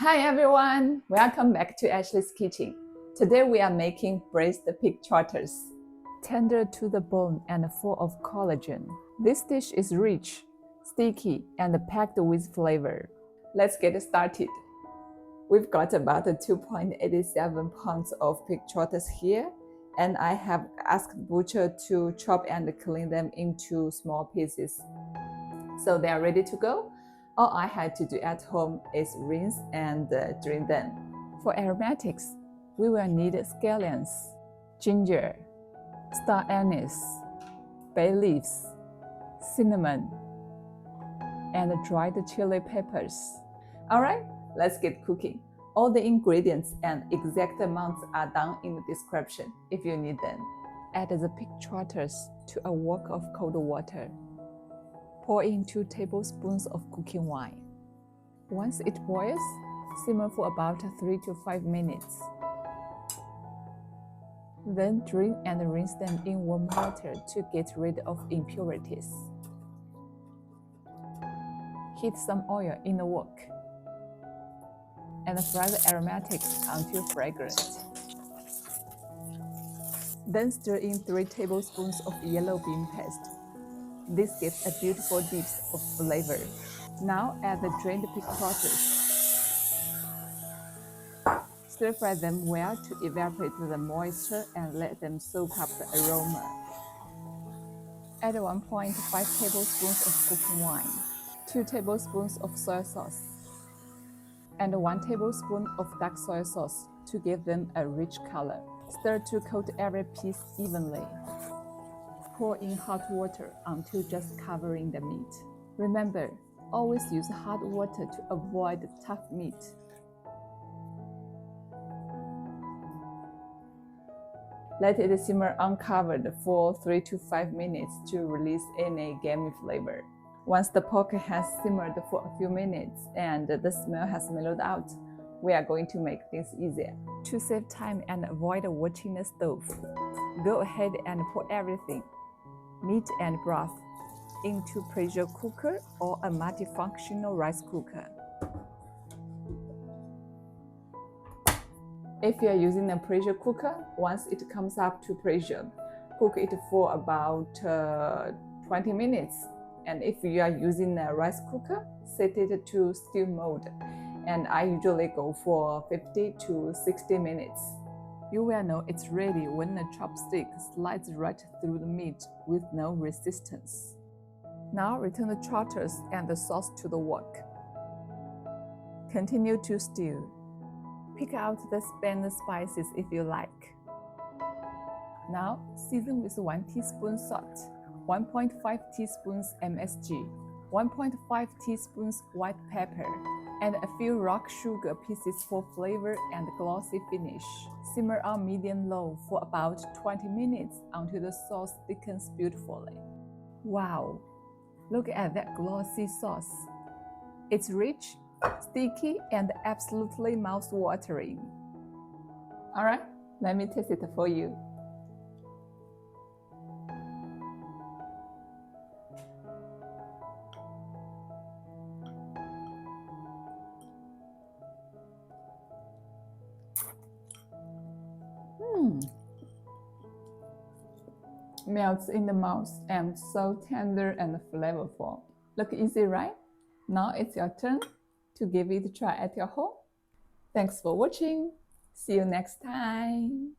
Hi everyone! Welcome back to Ashley's Kitchen. Today we are making braised pig trotters. Tender to the bone and full of collagen. This dish is rich, sticky, and packed with flavor. Let's get started. We've got about 2.87 pounds of pig trotters here, and I have asked the butcher to chop and clean them into small pieces. So they are ready to go. All I had to do at home is rinse and drain them. For aromatics, we will need scallions, ginger, star anise, bay leaves, cinnamon, and dried chili peppers. Alright, let's get cooking. All the ingredients and exact amounts are down in the description if you need them. Add the pig trotters to a wok of cold water. Pour in 2 tablespoons of cooking wine. Once it boils, simmer for about 3 to 5 minutes. Then drain and rinse them in warm water to get rid of impurities. Heat some oil in the wok and fry the aromatics until fragrant. Then stir in 3 tablespoons of yellow bean paste. This gives a beautiful dip of flavor. Now add the drained pig trotters. Stir fry them well to evaporate the moisture and let them soak up the aroma. Add 1.5 tablespoons of cooking wine, 2 tablespoons of soy sauce, and 1 tablespoon of dark soy sauce to give them a rich color. Stir to coat every piece evenly. Pour in hot water until just covering the meat. Remember, always use hot water to avoid tough meat. Let it simmer uncovered for 3 to 5 minutes to release any gamey flavor. Once the pork has simmered for a few minutes and the smell has mellowed out, we are going to make things easier. To save time and avoid watching the stove, go ahead and pour everything, meat and broth, into pressure cooker or a multifunctional rice cooker. If you are using a pressure cooker, once it comes up to pressure, cook it for about 20 minutes. And if you are using a rice cooker, set it to stew mode. And I usually go for 50 to 60 minutes. You will know it's ready when the chopstick slides right through the meat with no resistance. Now return the trotters and the sauce to the wok. Continue to stew. Pick out the spent spices if you like. Now season with 1 teaspoon salt, 1.5 teaspoons MSG, 1.5 teaspoons white pepper, and a few rock sugar pieces for flavor and glossy finish. Simmer on medium-low for about 20 minutes until the sauce thickens beautifully. Wow! Look at that glossy sauce. It's rich, sticky, and absolutely mouth-watering. Alright, let me taste it for you. Melts in the mouth and so tender and flavorful. Look easy, right? Now it's your turn to give it a try at your home. Thanks for watching. See you next time.